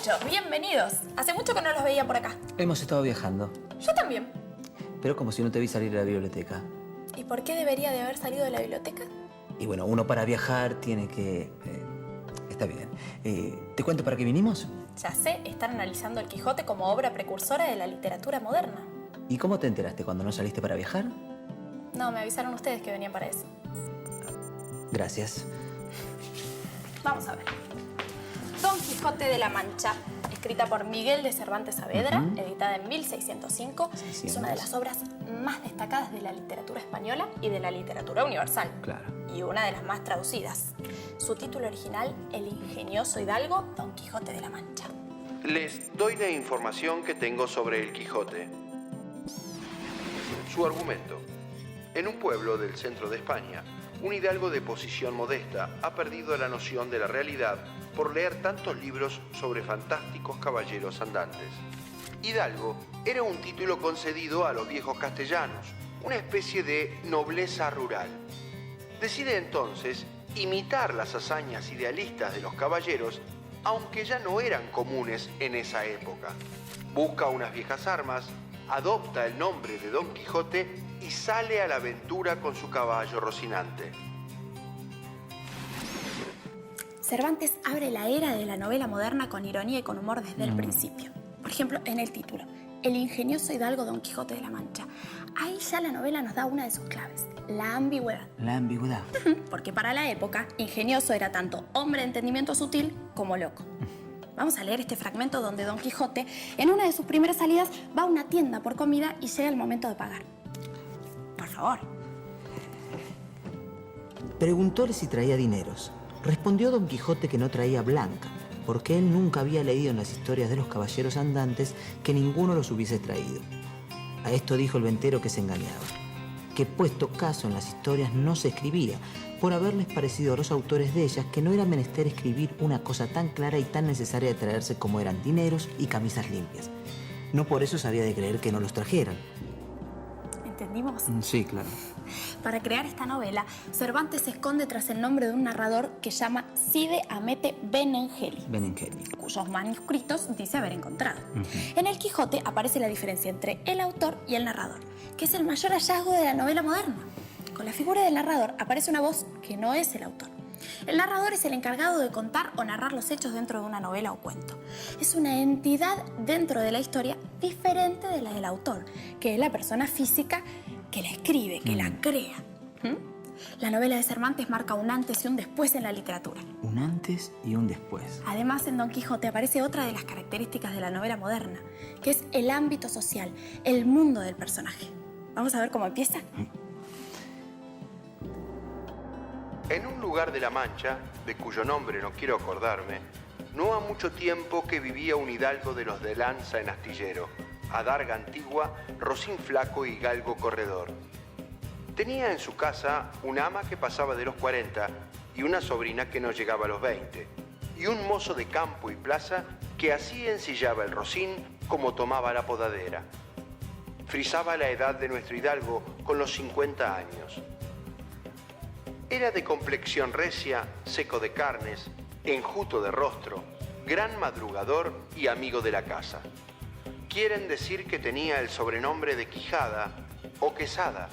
muchachos, bienvenidos. Hace mucho que no los veía por acá. Hemos estado viajando. Yo también. Pero como si no te vi salir de la biblioteca. ¿Y por qué debería de haber salido de la biblioteca? Y bueno, uno para viajar tiene que... está bien. ¿Te cuento para qué vinimos? Ya sé, están analizando el Quijote como obra precursora de la literatura moderna. ¿Y cómo te enteraste cuando no saliste para viajar? No, me avisaron ustedes que venían para eso. Gracias. Vamos a ver. Don Quijote de la Mancha, escrita por Miguel de Cervantes Saavedra, editada en 1605, es una de las obras más destacadas de la literatura española y de la literatura universal. Claro. Y una de las más traducidas. Su título original, El ingenioso hidalgo Don Quijote de la Mancha. Les doy la información que tengo sobre el Quijote. Su argumento. En un pueblo del centro de España, un hidalgo de posición modesta ha perdido la noción de la realidad por leer tantos libros sobre fantásticos caballeros andantes. Hidalgo era un título concedido a los viejos castellanos, una especie de nobleza rural. Decide entonces imitar las hazañas idealistas de los caballeros, aunque ya no eran comunes en esa época. Busca unas viejas armas, adopta el nombre de Don Quijote y sale a la aventura con su caballo Rocinante. Cervantes abre la era de la novela moderna con ironía y con humor desde el principio. Por ejemplo, en el título, El ingenioso hidalgo Don Quijote de la Mancha. Ahí ya la novela nos da una de sus claves, la ambigüedad. La ambigüedad. Porque para la época, ingenioso era tanto hombre de entendimiento sutil como loco. Vamos a leer este fragmento donde Don Quijote, en una de sus primeras salidas, va a una tienda por comida y llega el momento de pagar. Por favor. Preguntóle si traía dineros. Respondió Don Quijote que no traía blanca, porque él nunca había leído en las historias de los caballeros andantes que ninguno los hubiese traído. A esto dijo el ventero que se engañaba, que puesto caso en las historias no se escribía, por haberles parecido a los autores de ellas que no era menester escribir una cosa tan clara y tan necesaria de traerse como eran dineros y camisas limpias. No por eso sabía de creer que no los trajeran. ¿Entendimos? Sí, claro. Para crear esta novela, Cervantes se esconde tras el nombre de un narrador que llama Cide Hamete Benengeli, cuyos manuscritos dice haber encontrado. En el Quijote aparece la diferencia entre el autor y el narrador, que es el mayor hallazgo de la novela moderna. Con la figura del narrador aparece una voz que no es el autor. El narrador es el encargado de contar o narrar los hechos dentro de una novela o cuento. Es una entidad dentro de la historia diferente de la del autor, que es la persona física que la escribe, que la crea. La novela de Cervantes marca un antes y un después en la literatura. Un antes y un después. Además, en Don Quijote aparece otra de las características de la novela moderna, que es el ámbito social, el mundo del personaje. Vamos a ver cómo empieza. En un lugar de la Mancha, de cuyo nombre no quiero acordarme, no ha mucho tiempo que vivía un hidalgo de los de lanza en astillero, adarga antigua, rocín flaco y galgo corredor. Tenía en su casa un ama que pasaba de los 40 y una sobrina que no llegaba a los 20, y un mozo de campo y plaza que así ensillaba el rocín como tomaba la podadera. Frisaba la edad de nuestro hidalgo con los 50 años. Era de complexión recia, seco de carnes, enjuto de rostro, gran madrugador y amigo de la casa. Quieren decir que tenía el sobrenombre de Quijada o Quesada,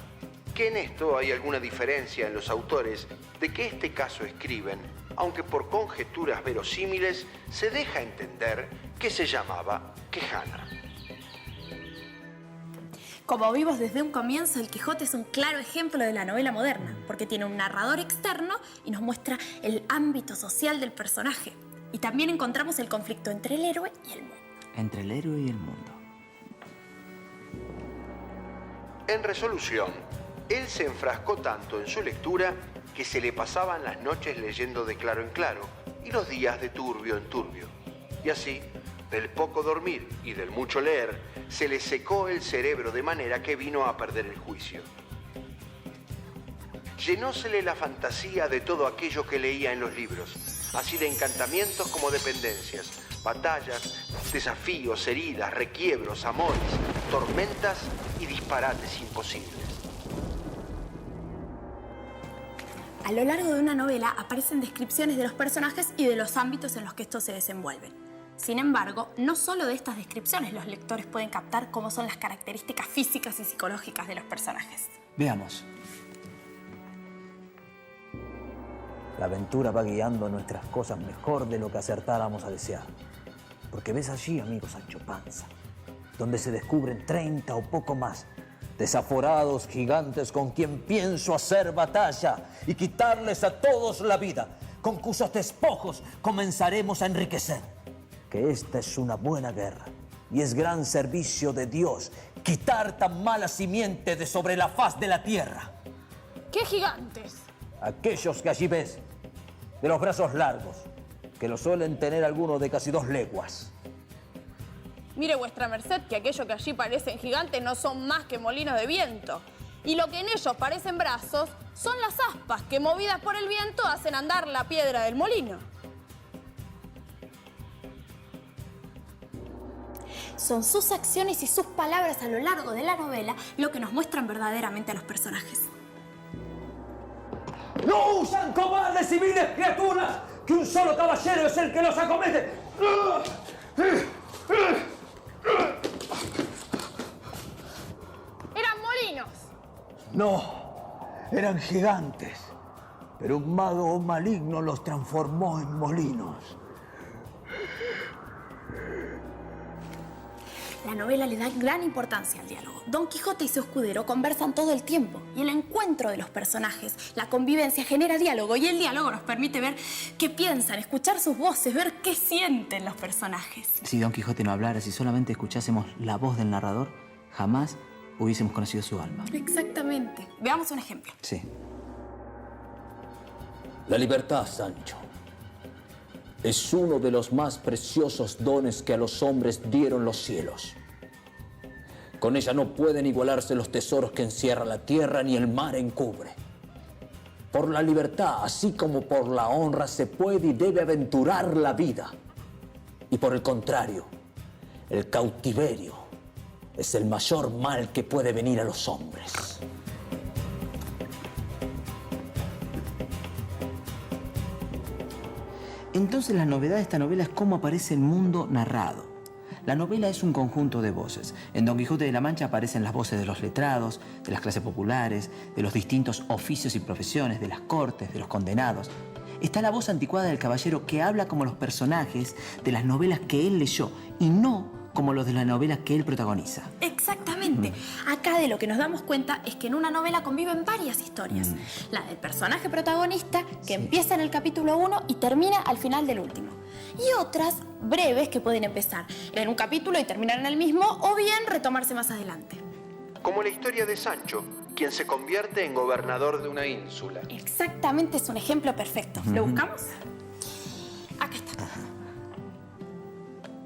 que en esto hay alguna diferencia en los autores de que este caso escriben, aunque por conjeturas verosímiles se deja entender que se llamaba Quejana. Como vimos desde un comienzo, el Quijote es un claro ejemplo de la novela moderna, porque tiene un narrador externo y nos muestra el ámbito social del personaje. Y también encontramos el conflicto entre el héroe y el mundo. Entre el héroe y el mundo. En resolución, él se enfrascó tanto en su lectura que se le pasaban las noches leyendo de claro en claro y los días de turbio en turbio. Y así, del poco dormir y del mucho leer, se le secó el cerebro de manera que vino a perder el juicio. Llenósele la fantasía de todo aquello que leía en los libros, así de encantamientos como dependencias, batallas, desafíos, heridas, requiebros, amores, tormentas y disparates imposibles. A lo largo de una novela aparecen descripciones de los personajes y de los ámbitos en los que estos se desenvuelven. Sin embargo, no solo de estas descripciones los lectores pueden captar cómo son las características físicas y psicológicas de los personajes. Veamos. La aventura va guiando nuestras cosas mejor de lo que acertáramos a desear. Porque ves allí, amigo Sancho Panza, donde se descubren 30 o poco más desaforados gigantes con quien pienso hacer batalla y quitarles a todos la vida, con cuyos despojos comenzaremos a enriquecer. Que esta es una buena guerra y es gran servicio de Dios quitar tan mala simiente de sobre la faz de la tierra. ¿Qué gigantes? Aquellos que allí ves, de los brazos largos, que lo suelen tener algunos de casi 2 leguas. Mire vuestra merced que aquello que allí parecen gigantes no son más que molinos de viento. Y lo que en ellos parecen brazos son las aspas que, movidas por el viento, hacen andar la piedra del molino. Son sus acciones y sus palabras a lo largo de la novela lo que nos muestran verdaderamente a los personajes. ¡No usan cobardes y viles criaturas! ¡Que un solo caballero es el que los acomete! ¡Eran molinos! No, eran gigantes. Pero un mago maligno los transformó en molinos. La novela le da gran importancia al diálogo. Don Quijote y su escudero conversan todo el tiempo y el encuentro de los personajes, la convivencia genera diálogo y el diálogo nos permite ver qué piensan, escuchar sus voces, ver qué sienten los personajes. Si Don Quijote no hablara, si solamente escuchásemos la voz del narrador, jamás hubiésemos conocido su alma. Exactamente. Veamos un ejemplo. Sí. La libertad, Sancho, es uno de los más preciosos dones que a los hombres dieron los cielos. Con ella no pueden igualarse los tesoros que encierra la tierra ni el mar encubre. Por la libertad, así como por la honra, se puede y debe aventurar la vida. Y por el contrario, el cautiverio es el mayor mal que puede venir a los hombres. Entonces la novedad de esta novela es cómo aparece el mundo narrado. La novela es un conjunto de voces. En Don Quijote de la Mancha aparecen las voces de los letrados, de las clases populares, de los distintos oficios y profesiones, de las cortes, de los condenados. Está la voz anticuada del caballero que habla como los personajes de las novelas que él leyó y no como los de las novelas que él protagoniza. Exactamente. Acá de lo que nos damos cuenta es que en una novela conviven varias historias. La del personaje protagonista, que empieza en el capítulo 1 y termina al final del último. Y otras breves que pueden empezar en un capítulo y terminar en el mismo, o bien retomarse más adelante. Como la historia de Sancho, quien se convierte en gobernador de una ínsula. Exactamente, es un ejemplo perfecto. ¿Lo buscamos? Acá está.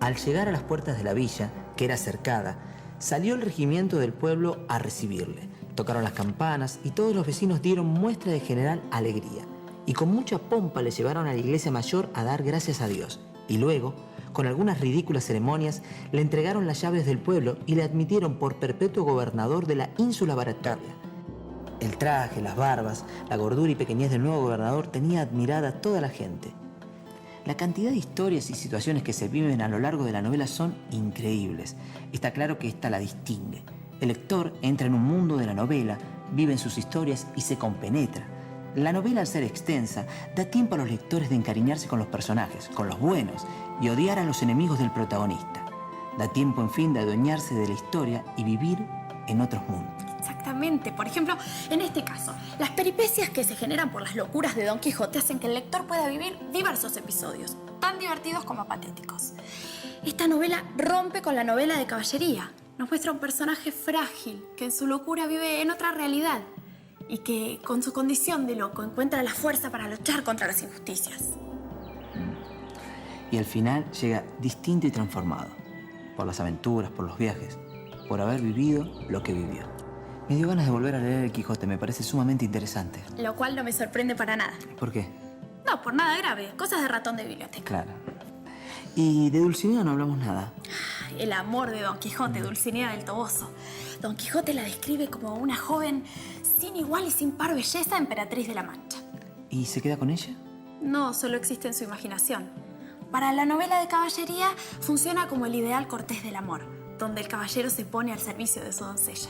Al llegar a las puertas de la villa, que era cercada, salió el regimiento del pueblo a recibirle. Tocaron las campanas y todos los vecinos dieron muestra de general alegría. Y con mucha pompa le llevaron a la iglesia mayor a dar gracias a Dios. Y luego, con algunas ridículas ceremonias, le entregaron las llaves del pueblo y le admitieron por perpetuo gobernador de la ínsula Barataria. El traje, las barbas, la gordura y pequeñez del nuevo gobernador tenía admirada a toda la gente. La cantidad de historias y situaciones que se viven a lo largo de la novela son increíbles. Está claro que esta la distingue. El lector entra en un mundo de la novela, vive en sus historias y se compenetra. La novela, al ser extensa, da tiempo a los lectores de encariñarse con los personajes, con los buenos, y odiar a los enemigos del protagonista. Da tiempo, en fin, de adueñarse de la historia y vivir en otros mundos. Exactamente. Por ejemplo, en este caso, las peripecias que se generan por las locuras de Don Quijote hacen que el lector pueda vivir diversos episodios, tan divertidos como patéticos. Esta novela rompe con la novela de caballería. Nos muestra un personaje frágil que en su locura vive en otra realidad y que con su condición de loco encuentra la fuerza para luchar contra las injusticias. Y al final llega distinto y transformado, por las aventuras, por los viajes, por haber vivido lo que vivió. Me dio ganas de volver a leer El Quijote, me parece sumamente interesante. Lo cual no me sorprende para nada. ¿Por qué? No, por nada grave. Cosas de ratón de biblioteca. Claro. Y de Dulcinea no hablamos nada. El amor de Don Quijote, Dulcinea del Toboso. Don Quijote la describe como una joven sin igual y sin par belleza, emperatriz de la Mancha. ¿Y se queda con ella? No, solo existe en su imaginación. Para la novela de caballería funciona como el ideal cortés del amor, donde el caballero se pone al servicio de su doncella.